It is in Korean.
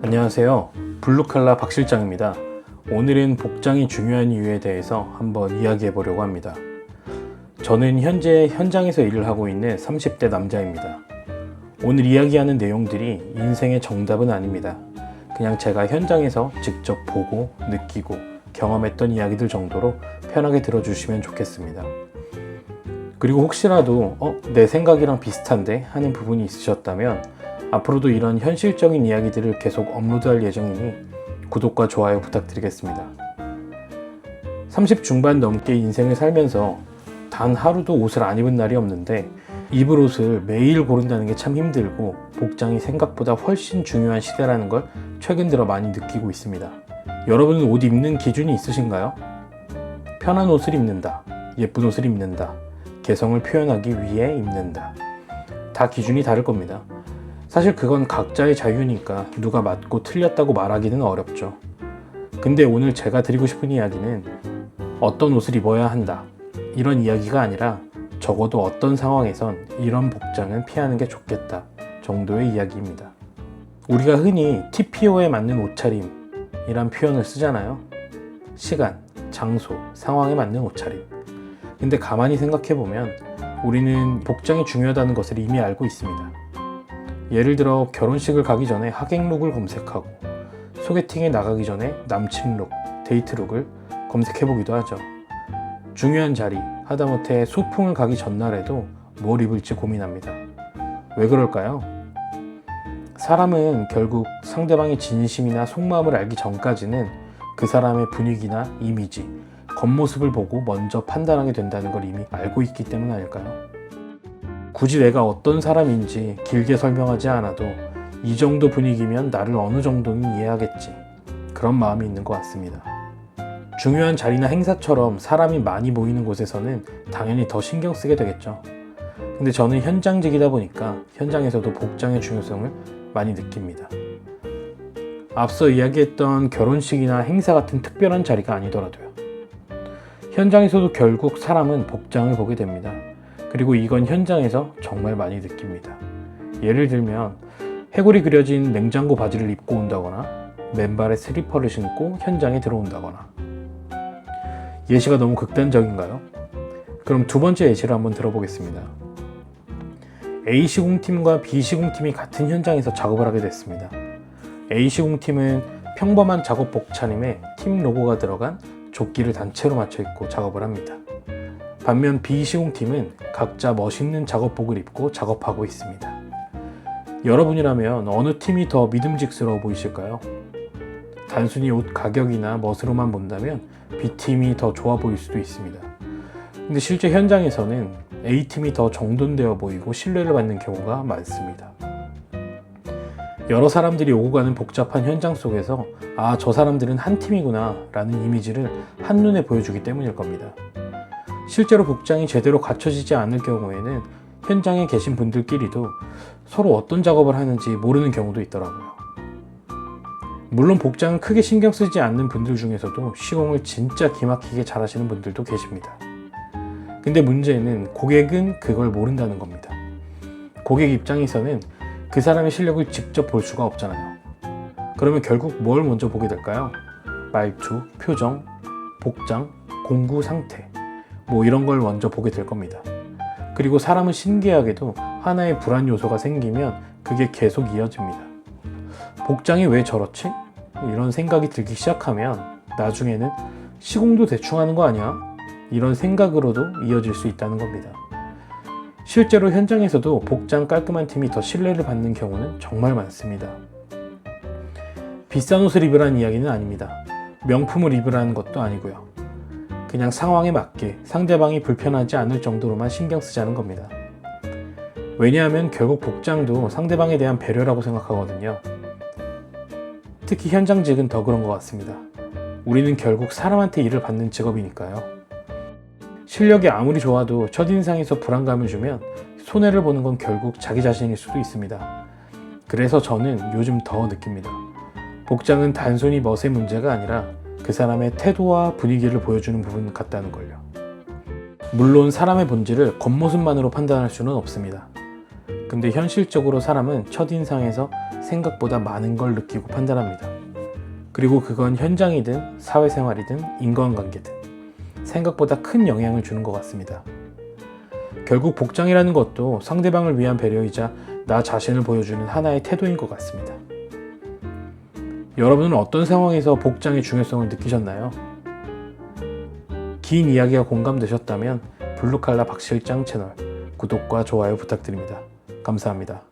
안녕하세요. 블루칼라 박 실장입니다. 오늘은 복장이 중요한 이유에 대해서 한번 이야기해 보려고 합니다. 저는 현재 현장에서 일을 하고 있는 30대 남자입니다. 오늘 이야기하는 내용들이 인생의 정답은 아닙니다. 그냥 제가 현장에서 직접 보고 느끼고 경험했던 이야기들 정도로 편하게 들어주시면 좋겠습니다. 그리고 혹시라도 내 생각이랑 비슷한데 하는 부분이 있으셨다면 앞으로도 이런 현실적인 이야기들을 계속 업로드할 예정이니 구독과 좋아요 부탁드리겠습니다. 30 중반 넘게 인생을 살면서 단 하루도 옷을 안 입은 날이 없는데 입을 옷을 매일 고른다는 게 참 힘들고 복장이 생각보다 훨씬 중요한 시대라는 걸 최근 들어 많이 느끼고 있습니다. 여러분은 옷 입는 기준이 있으신가요? 편한 옷을 입는다, 예쁜 옷을 입는다, 개성을 표현하기 위해 입는다. 다 기준이 다를 겁니다. 사실 그건 각자의 자유니까 누가 맞고 틀렸다고 말하기는 어렵죠. 근데 오늘 제가 드리고 싶은 이야기는 어떤 옷을 입어야 한다, 이런 이야기가 아니라 적어도 어떤 상황에선 이런 복장은 피하는 게 좋겠다 정도의 이야기입니다. 우리가 흔히 TPO에 맞는 옷차림이란 표현을 쓰잖아요. 시간, 장소, 상황에 맞는 옷차림. 근데 가만히 생각해보면 우리는 복장이 중요하다는 것을 이미 알고 있습니다. 예를 들어 결혼식을 가기 전에 하객룩을 검색하고 소개팅에 나가기 전에 남친룩, 데이트룩을 검색해보기도 하죠. 중요한 자리, 하다못해 소풍을 가기 전날에도 뭘 입을지 고민합니다. 왜 그럴까요? 사람은 결국 상대방의 진심이나 속마음을 알기 전까지는 그 사람의 분위기나 이미지, 겉모습을 보고 먼저 판단하게 된다는 걸 이미 알고 있기 때문 아닐까요? 굳이 내가 어떤 사람인지 길게 설명하지 않아도 이 정도 분위기면 나를 어느 정도는 이해하겠지, 그런 마음이 있는 것 같습니다. 중요한 자리나 행사처럼 사람이 많이 모이는 곳에서는 당연히 더 신경 쓰게 되겠죠. 근데 저는 현장직이다 보니까 현장에서도 복장의 중요성을 많이 느낍니다. 앞서 이야기했던 결혼식이나 행사 같은 특별한 자리가 아니더라도요. 현장에서도 결국 사람은 복장을 보게 됩니다. 그리고 이건 현장에서 정말 많이 느낍니다. 예를 들면 해골이 그려진 냉장고 바지를 입고 온다거나 맨발에 슬리퍼를 신고 현장에 들어온다거나. 예시가 너무 극단적인가요? 그럼 두 번째 예시를 한번 들어보겠습니다. A 시공팀과 B 시공팀이 같은 현장에서 작업을 하게 됐습니다. A 시공팀은 평범한 작업복 차림에 팀 로고가 들어간 조끼를 단체로 맞춰 입고 작업을 합니다. 반면 B 시공팀은 각자 멋있는 작업복을 입고 작업하고 있습니다. 여러분이라면 어느 팀이 더 믿음직스러워 보이실까요? 단순히 옷 가격이나 멋으로만 본다면 B팀이 더 좋아 보일 수도 있습니다. 근데 실제 현장에서는 A팀이 더 정돈되어 보이고 신뢰를 받는 경우가 많습니다. 여러 사람들이 오고 가는 복잡한 현장 속에서 저 사람들은 한 팀이구나 라는 이미지를 한눈에 보여주기 때문일 겁니다. 실제로 복장이 제대로 갖춰지지 않을 경우에는 현장에 계신 분들끼리도 서로 어떤 작업을 하는지 모르는 경우도 있더라고요. 물론 복장을 크게 신경 쓰지 않는 분들 중에서도 시공을 진짜 기막히게 잘하시는 분들도 계십니다. 근데 문제는 고객은 그걸 모른다는 겁니다. 고객 입장에서는 그 사람의 실력을 직접 볼 수가 없잖아요. 그러면 결국 뭘 먼저 보게 될까요? 말투, 표정, 복장, 공구 상태, 이런 걸 먼저 보게 될 겁니다. 그리고 사람은 신기하게도 하나의 불안 요소가 생기면 그게 계속 이어집니다. 복장이 왜 저렇지? 이런 생각이 들기 시작하면 나중에는 시공도 대충 하는 거 아니야? 이런 생각으로도 이어질 수 있다는 겁니다. 실제로 현장에서도 복장 깔끔한 팀이 더 신뢰를 받는 경우는 정말 많습니다. 비싼 옷을 입으라는 이야기는 아닙니다. 명품을 입으라는 것도 아니고요. 그냥 상황에 맞게 상대방이 불편하지 않을 정도로만 신경 쓰자는 겁니다. 왜냐하면 결국 복장도 상대방에 대한 배려라고 생각하거든요. 특히 현장직은 더 그런 것 같습니다. 우리는 결국 사람한테 일을 받는 직업이니까요. 실력이 아무리 좋아도 첫인상에서 불안감을 주면 손해를 보는 건 결국 자기 자신일 수도 있습니다. 그래서 저는 요즘 더 느낍니다. 복장은 단순히 멋의 문제가 아니라 그 사람의 태도와 분위기를 보여주는 부분 같다는 걸요. 물론 사람의 본질을 겉모습만으로 판단할 수는 없습니다. 근데 현실적으로 사람은 첫인상에서 생각보다 많은 걸 느끼고 판단합니다. 그리고 그건 현장이든 사회생활이든 인간관계든 생각보다 큰 영향을 주는 것 같습니다. 결국 복장이라는 것도 상대방을 위한 배려이자 나 자신을 보여주는 하나의 태도인 것 같습니다. 여러분은 어떤 상황에서 복장의 중요성을 느끼셨나요? 긴 이야기가 공감되셨다면 블루칼라 박실장 채널 구독과 좋아요 부탁드립니다. 감사합니다.